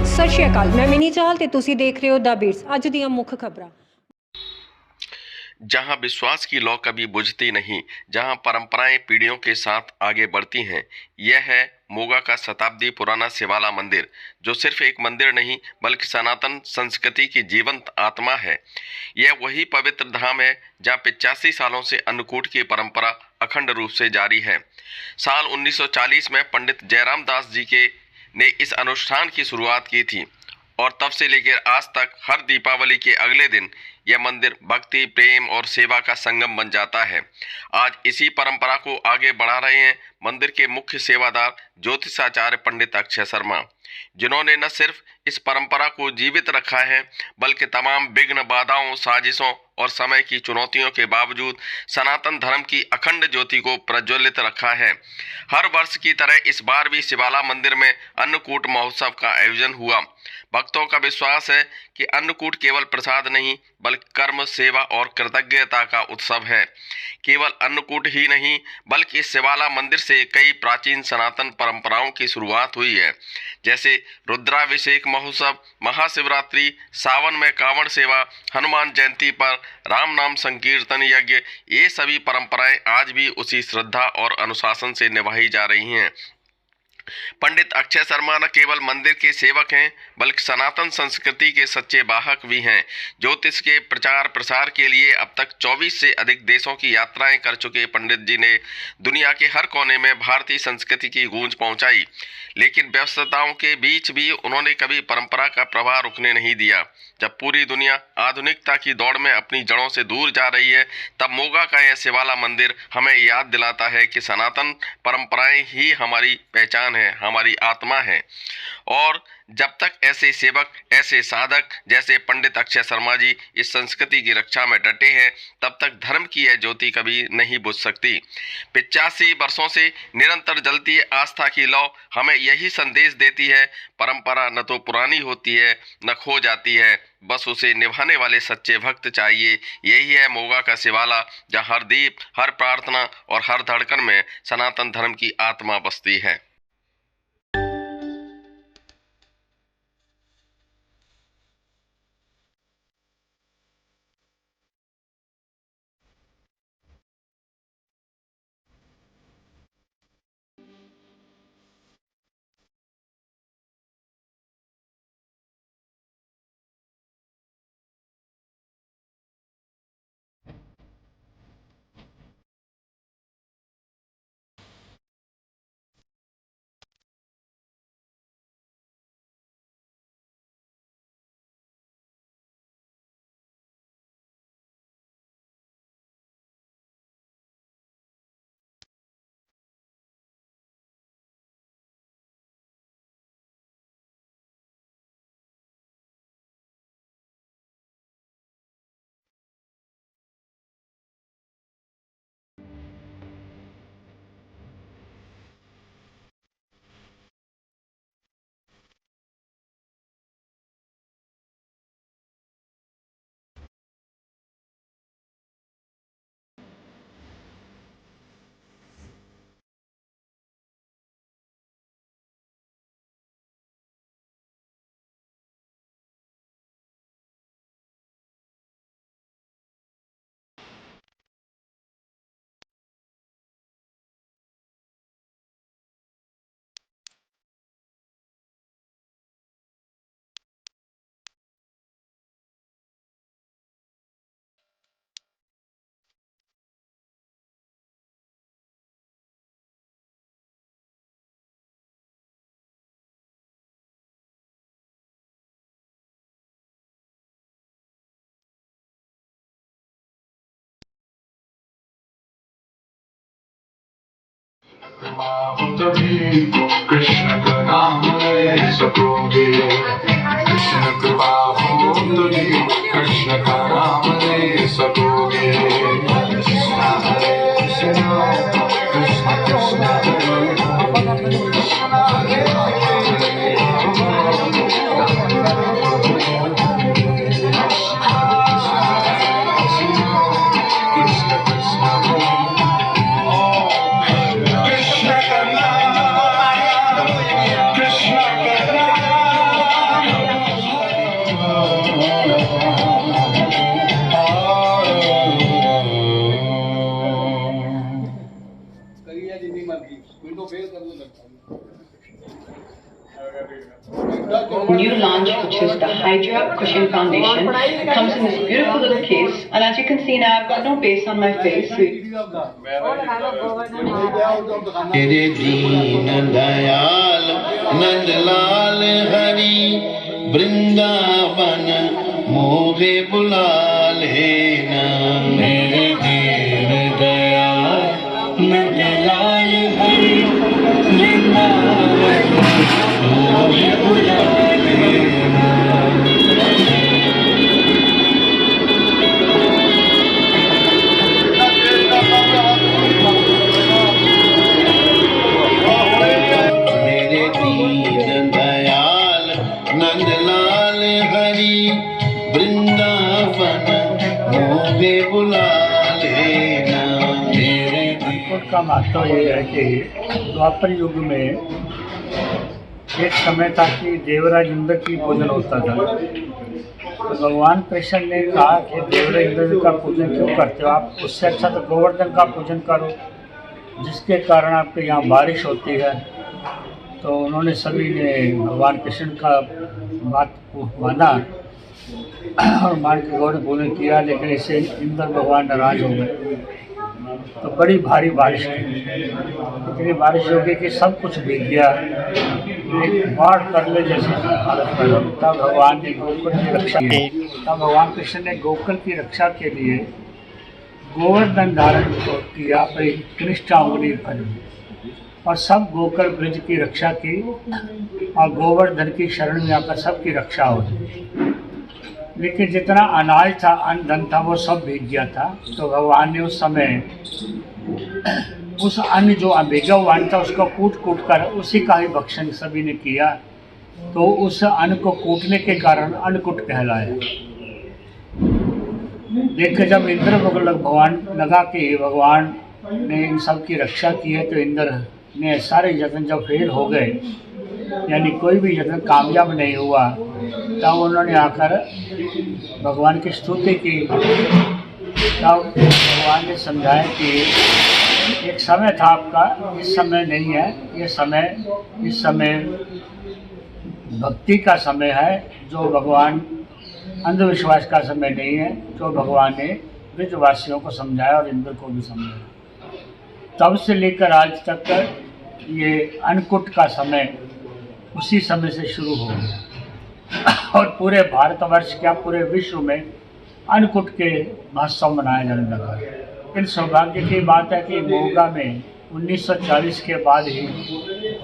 सत श्री अकाल, मैं मिनी चाहल ते तुसी देख रहे हो द बीट्स। अज दियां मुख खबरां। जहां विश्वास की लौ कभी बुझती नहीं, जहां परंपराएं पीढ़ियों के साथ आगे बढ़ती हैं, यह है मोगा का शताब्दी पुराना शिवाला मंदिर, जो सिर्फ एक मंदिर नहीं बल्कि सनातन संस्कृति की जीवंत आत्मा है। यह वही पवित्र धाम है जहां 85 सालों से अन्नकूट की परंपरा अखंड रूप से जारी है। साल 1940 में पंडित जयराम दास जी ने इस अनुष्ठान की शुरुआत की थी और तब से लेकर आज तक हर दीपावली के अगले दिन यह मंदिर भक्ति, प्रेम और सेवा का संगम बन जाता है। आज इसी परंपरा को आगे बढ़ा रहे हैं मंदिर के मुख्य सेवादार ज्योतिषाचार्य पंडित अक्षय शर्मा, जिन्होंने न सिर्फ इस परंपरा को जीवित रखा है बल्कि तमाम विघ्न, बाधाओं, साजिशों और समय की चुनौतियों के बावजूद सनातन धर्म की अखंड ज्योति को प्रज्वलित रखा है। हर वर्ष की तरह इस बार भी शिवाला मंदिर में अन्नकूट महोत्सव का आयोजन हुआ। भक्तों का विश्वास है कि अन्नकूट केवल प्रसाद नहीं बल्कि कर्म, सेवा और कृतज्ञता का उत्सव है। केवल अन्नकूट ही नहीं बल्कि इस शिवाला मंदिर से कई प्राचीन सनातन परंपराओं की शुरुआत हुई है, जैसे रुद्राभिषेक महोत्सव, महाशिवरात्रि, सावन में कांवड़ सेवा, हनुमान जयंती पर राम नाम संकीर्तन यज्ञ। ये सभी परंपराएं आज भी उसी श्रद्धा और अनुशासन से निभाई जा रही हैं। पंडित अक्षय शर्मा न केवल मंदिर के सेवक हैं बल्कि सनातन संस्कृति के सच्चे वाहक भी हैं। ज्योतिष के प्रचार प्रसार के लिए अब तक 24 से अधिक देशों की यात्राएं कर चुके पंडित जी ने दुनिया के हर कोने में भारतीय संस्कृति की गूंज पहुंचाई। लेकिन व्यस्तताओं के बीच भी उन्होंने कभी परंपरा का प्रवाह रुकने नहीं दिया। जब पूरी दुनिया आधुनिकता की दौड़ में अपनी जड़ों से दूर जा रही है, तब मोगा का यह शिवाला मंदिर हमें याद दिलाता है कि सनातन परंपराएं ही हमारी पहचान है, हमारी आत्मा है। और जब तक ऐसे सेवक, ऐसे साधक जैसे पंडित अक्षय शर्मा जी इस संस्कृति की रक्षा में डटे हैं, तब तक धर्म की यह ज्योति कभी नहीं बुझ सकती। 85 वर्षों से निरंतर जलती आस्था की लौ हमें यही संदेश देती है, परंपरा न तो पुरानी होती है न खो जाती है, बस उसे निभाने वाले सच्चे भक्त चाहिए। यही है मोगा का शिवाला, जहाँ हर दीप, हर प्रार्थना और हर धड़कन में सनातन धर्म की आत्मा बसती है। कृष्ण का नाम ले सकोगे, कृष्ण कृपा हो तुझे, कृष्ण का नाम ले सकोगे। कृष्ण हरे कृष्ण, कृष्ण कृष्ण हरे कृष्ण, हरे New launch, which is the Hydra Cushion Foundation. It comes in this beautiful little case, and as you can see now, I've got no base on my face. तेरे दीन दयाल नंदलाल हरि वृंदावन मोहे बुला लेना मेरे दीन दयाल नंदलाल हरि वृंदावन मोहे बुला लेना। मेरे दीन दयाल नंदलाल हरि वृंदावन मोहे बुला लेना मेरे अंकुट का महत्व ये है कि द्वापर युग में एक समय था कि देवराज इंद्र की पूजन होता था। तो भगवान कृष्ण ने कहा कि देवराज इंद्र का पूजन क्यों करते हो आप, उससे अच्छा तो गोवर्धन का पूजन करो जिसके कारण आपके यहाँ बारिश होती है। तो उन्होंने सभी ने भगवान कृष्ण का बात को माना और मान के गौरव पूजन किया, लेकिन इससे इंद्र भगवान नाराज हो गए। तो बड़ी भारी बारिश हुई, इतनी बारिश हो गई कि सब कुछ भीग गया, एक बाढ़ करने जैसी हालत पैदा हुई। तब भगवान ने गोकुल की रक्षा की। तब भगवान कृष्ण ने गोकुल की रक्षा के लिए गोवर्धन धारण किया, अपनी कनिष्ठ अंगुली पर, और सब गोकुल ब्रज की रक्षा की और गोवर्धन की शरण में आकर सबकी रक्षा हुई। लेकिन जितना अनाज था, अन्न धन था, वो सब भीग गया था। तो भगवान ने उस समय उस अन्न जो भीगा हुआ अन्न था उसको कूट कूट कर उसी का ही भक्षण सभी ने किया। तो उस अन्न को कूटने के कारण अन्नकूट कहलाया। देखकर जब इंद्र भगवान लगा कि भगवान ने इन सब की रक्षा की है, तो इंद्र ने सारे यत्न जब फेल हो गए, यानी कोई भी यत्न कामयाब नहीं हुआ, तब उन्होंने आकर भगवान की स्तुति की। तब भगवान ने समझाया कि एक समय था आपका, इस समय नहीं है, ये समय इस समय भक्ति का समय है, जो भगवान अंधविश्वास का समय नहीं है, जो भगवान ने ब्रजवासियों को समझाया और इंद्र को भी समझाया। तब से लेकर आज तक ये अन्नकूट का समय उसी समय से शुरू हो गया और पूरे भारतवर्ष क्या पूरे विश्व में अन्नकूट के महोत्सव मनाया जाने लगा। इन सौभाग्य की बात है कि मोगा में 1940 के बाद ही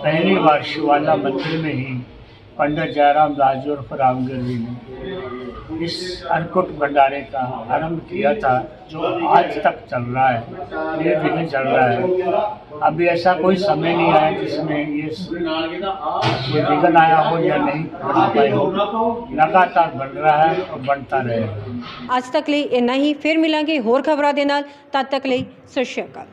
पहली बार शिवाला मंदिर में ही पंडित जयराम दास जी और रामगिर जी ने इस अन्नकूट भंडारे का आरंभ किया था, जो आज तक चल रहा है, धीरे धीरे चल रहा है। अभी ऐसा कोई समय नहीं आया जिसमें ये कोई विघ्न आया हो या नहीं बन पाए हो। लगातार बन रहा है और बनता रहेगा। ਅੱਜ ਤੱਕ ਲਈ ਇੰਨਾ ਹੀ, ਫਿਰ ਮਿਲਾਂਗੇ ਹੋਰ ਖਬਰਾਂ ਦੇ ਨਾਲ। ਤਦ ਤੱਕ ਲਈ ਸਤਿ ਸ਼੍ਰੀ ਅਕਾਲ।